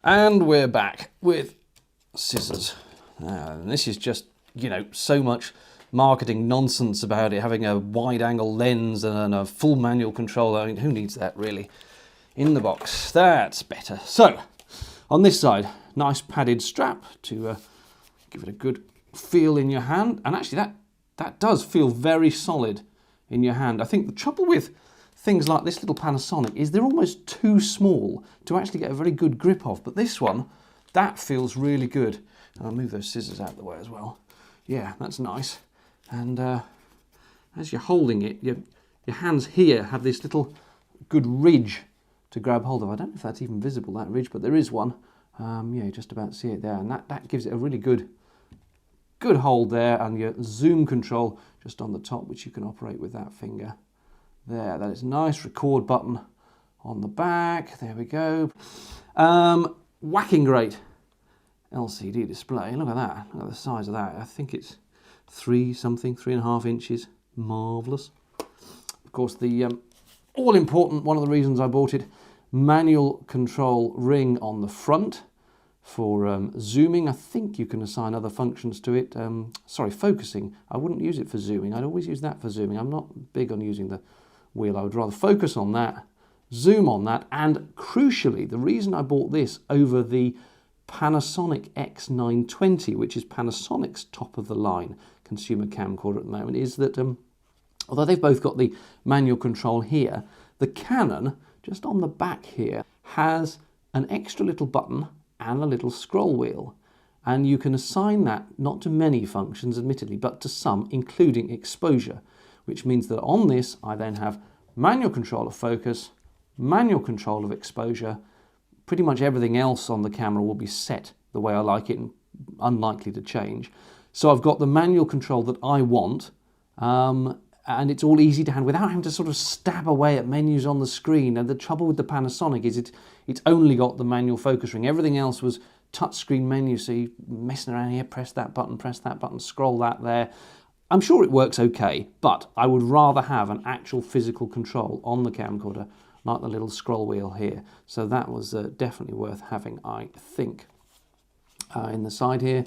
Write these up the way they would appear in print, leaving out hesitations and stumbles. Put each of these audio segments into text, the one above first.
And we're back with scissors. And this is just, you know, so much marketing nonsense about it, having a wide-angle lens and a full manual control. I mean, who needs that, really? In the box. That's better. So, on this side, nice padded strap to give it a good feel in your hand. And actually, that does feel very solid in your hand. I think the trouble with things like this little Panasonic is they're almost too small to actually get a very good grip of. But this one, that feels really good. And I'll move those scissors out of the way as well. Yeah, that's nice. And as you're holding it, your hands here have this little good ridge to grab hold of. I don't know if that's even visible, that ridge, but there is one. Yeah, you just about see it there. And that gives it a really good hold there. And your zoom control just on the top, which you can operate with that finger. There, that is a nice record button on the back. There we go. Whacking great LCD display. Look at that. Look at the size of that. I think it's 3.5 inches. Marvellous. Of course, the all-important, one of the reasons I bought it, manual control ring on the front for zooming. I think you can assign other functions to it. Sorry, focusing. I wouldn't use it for zooming. I'd always use that for zooming. I'm not big on using the wheel. I would rather focus on that, zoom on that, and crucially, the reason I bought this over the Panasonic X920, which is Panasonic's top-of-the-line consumer camcorder at the moment, is that although they've both got the manual control here, the Canon, just on the back here, has an extra little button and a little scroll wheel. And you can assign that not to many functions, admittedly, but to some, including exposure, which means that on this, I then have manual control of focus, manual control of exposure. Pretty much everything else on the camera will be set the way I like it and unlikely to change. So I've got the manual control that I want, and it's all easy to handle without having to sort of stab away at menus on the screen. And the trouble with the Panasonic is it's only got the manual focus ring. Everything else was touchscreen menu, so you're messing around here, press that button, scroll that there. I'm sure it works okay, but I would rather have an actual physical control on the camcorder, like the little scroll wheel here. So that was definitely worth having, I think. In the side here,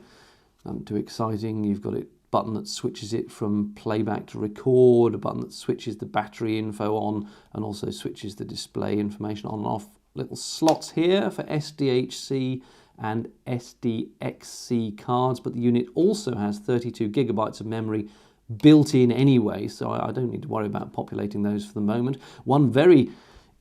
nothing too exciting. You've got a button that switches it from playback to record, a button that switches the battery info on, and also switches the display information on and off. Little slots here for SDHC and SDXC cards, but the unit also has 32 gigabytes of memory built in anyway, so I don't need to worry about populating those for the moment. One very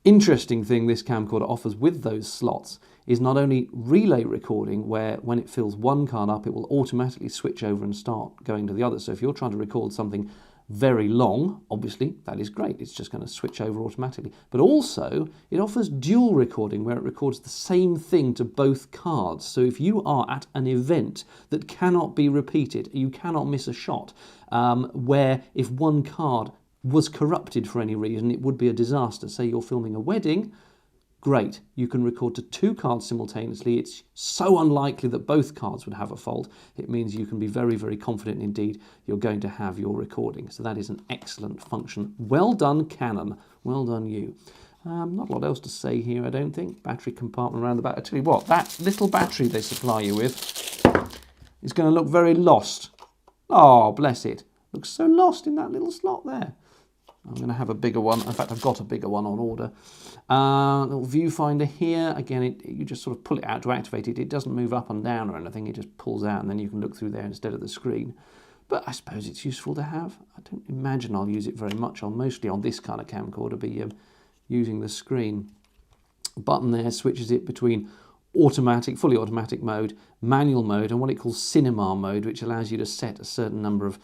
interesting thing this camcorder offers with those slots is not only relay recording, where when it fills one card up, it will automatically switch over and start going to the other. So if you're trying to record something very long, obviously that is great, it's just going to switch over automatically. But also it offers dual recording, where it records the same thing to both cards. So if you are at an event that cannot be repeated, you cannot miss a shot, where if one card was corrupted for any reason, it would be a disaster. Say you're filming a wedding, great, you can record to two cards simultaneously. It's so unlikely that both cards would have a fault. It means you can be very, very confident indeed you're going to have your recording. So that is an excellent function. Well done, Canon. Well done, you. Not a lot else to say here, I don't think. Battery compartment around the back. I tell you what, that little battery they supply you with is going to look very lost. Oh, bless it. Looks so lost in that little slot there. I'm going to have a bigger one. In fact, I've got a bigger one on order. Little viewfinder here. Again, you just sort of pull it out to activate it. It doesn't move up and down or anything. It just pulls out and then you can look through there instead of the screen. But I suppose it's useful to have. I don't imagine I'll use it very much. I'll mostly on this kind of camcorder be using the screen. Button there switches it between automatic, fully automatic mode, manual mode, and what it calls cinema mode, which allows you to set a certain number of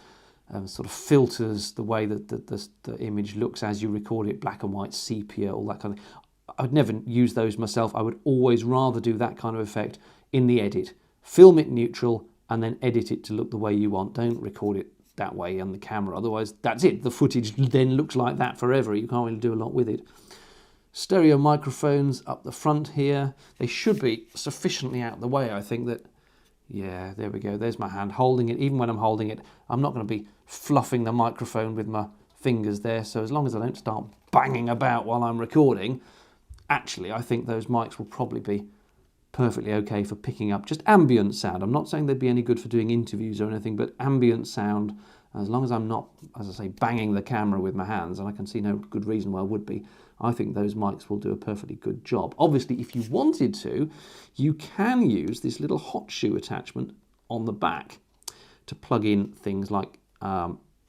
sort of filters the way that the image looks as you record it, black and white, sepia, all that kind of thing. I would never use those myself. I would always rather do that kind of effect in the edit. Film it neutral and then edit it to look the way you want. Don't record it that way on the camera, otherwise that's it. The footage then looks like that forever. You can't really do a lot with it. Stereo microphones up the front here. They should be sufficiently out of the way, I think, that yeah, there we go. There's my hand holding it. Even when I'm holding it, I'm not going to be fluffing the microphone with my fingers there. So as long as I don't start banging about while I'm recording, actually, I think those mics will probably be perfectly okay for picking up just ambient sound. I'm not saying they'd be any good for doing interviews or anything, but ambient sound, as long as I'm not, as I say, banging the camera with my hands, and I can see no good reason why I would be, I think those mics will do a perfectly good job. Obviously, if you wanted to, you can use this little hot shoe attachment on the back to plug in things like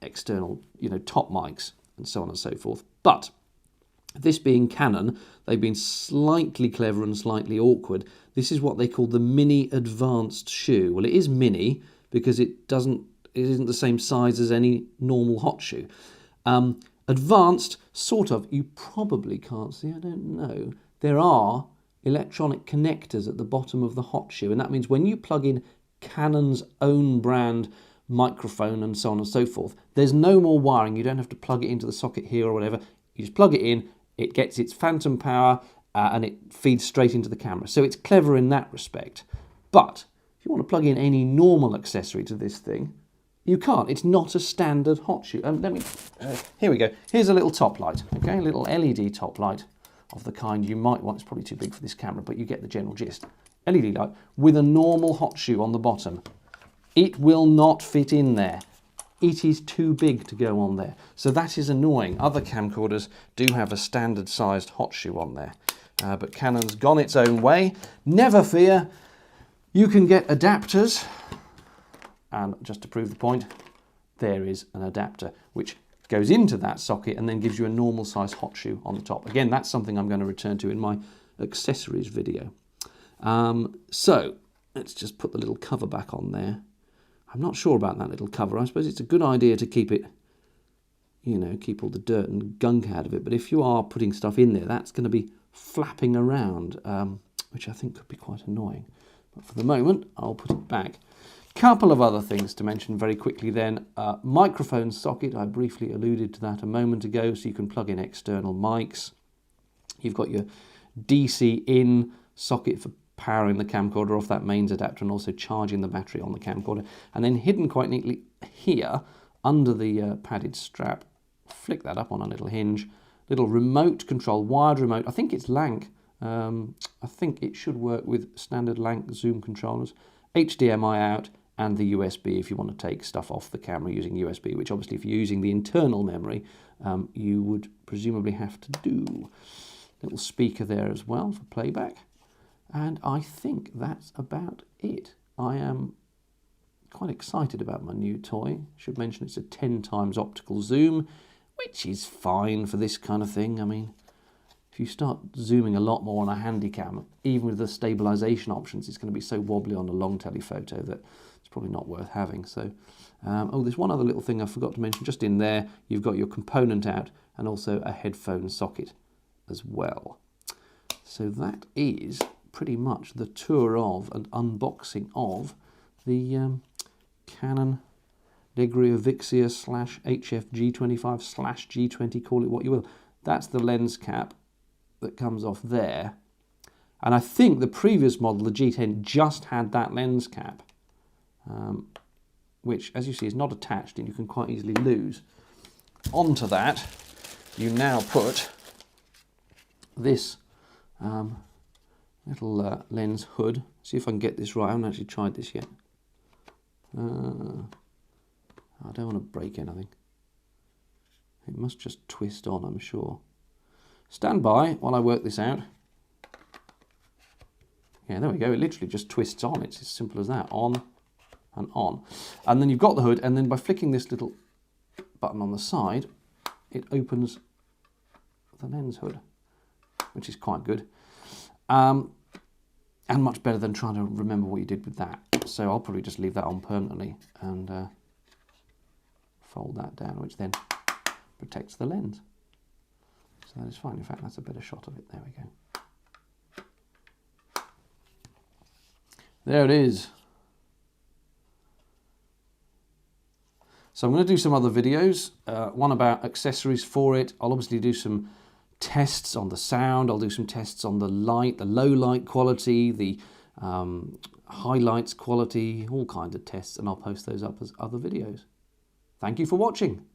external, top mics and so on and so forth. But this being Canon, they've been slightly clever and slightly awkward. This is what they call the mini advanced shoe. Well, it is mini because it isn't the same size as any normal hot shoe. Advanced, sort of, you probably can't see, I don't know. There are electronic connectors at the bottom of the hot shoe, and that means when you plug in Canon's own brand microphone and so on and so forth, there's no more wiring. You don't have to plug it into the socket here or whatever. You just plug it in, it gets its phantom power, and it feeds straight into the camera. So it's clever in that respect. But if you want to plug in any normal accessory to this thing, you can't. It's not a standard hot shoe. Here we go. Here's a little top light, okay? A little LED top light of the kind you might want. It's probably too big for this camera, but you get the general gist. LED light with a normal hot shoe on the bottom. It will not fit in there. It is too big to go on there. So that is annoying. Other camcorders do have a standard sized hot shoe on there. But Canon's gone its own way. Never fear. You can get adapters. And just to prove the point, there is an adapter which goes into that socket and then gives you a normal size hot shoe on the top. Again, that's something I'm going to return to in my accessories video. So let's just put the little cover back on there. I'm not sure about that little cover. I suppose it's a good idea to keep it, keep all the dirt and gunk out of it. But if you are putting stuff in there, that's going to be flapping around, which I think could be quite annoying. But for the moment, I'll put it back. Couple of other things to mention very quickly then. Microphone socket, I briefly alluded to that a moment ago, so you can plug in external mics. You've got your DC in socket for powering the camcorder off that mains adapter and also charging the battery on the camcorder. And then hidden quite neatly here under the padded strap, flick that up on a little hinge, little remote control, wired remote. I think it's Lanc. I think it should work with standard Lanc zoom controllers. HDMI out, and the USB if you want to take stuff off the camera using USB, which obviously if you're using the internal memory, you would presumably have to do. Little speaker there as well for playback. And I think that's about it. I am quite excited about my new toy. Should mention it's a 10x optical zoom, which is fine for this kind of thing. I mean, if you start zooming a lot more on a handycam, even with the stabilization options, it's going to be so wobbly on a long telephoto that it's probably not worth having. So, there's one other little thing I forgot to mention. Just in there, you've got your component out and also a headphone socket as well. So that is pretty much the tour of and unboxing of the Canon Legria Vixia HF-G25 G20, call it what you will. That's the lens cap that comes off there, and I think the previous model, the G10, just had that lens cap, which as you see is not attached and you can quite easily lose. Onto that you now put this little lens hood. See if I can get this right. I haven't actually tried this yet. I don't want to break anything. It must just twist on, I'm sure. Stand by while I work this out. Yeah, there we go. It literally just twists on. It's as simple as that. On and on. And then you've got the hood, and then by flicking this little button on the side, it opens the lens hood, which is quite good. And much better than trying to remember what you did with that. So I'll probably just leave that on permanently and fold that down, which then protects the lens. So that is fine. In fact, that's a better shot of it. There we go. There it is. So I'm going to do some other videos, one about accessories for it. I'll obviously do some tests on the sound. I'll do some tests on the light, the low light quality, the highlights quality, all kinds of tests, and I'll post those up as other videos. Thank you for watching.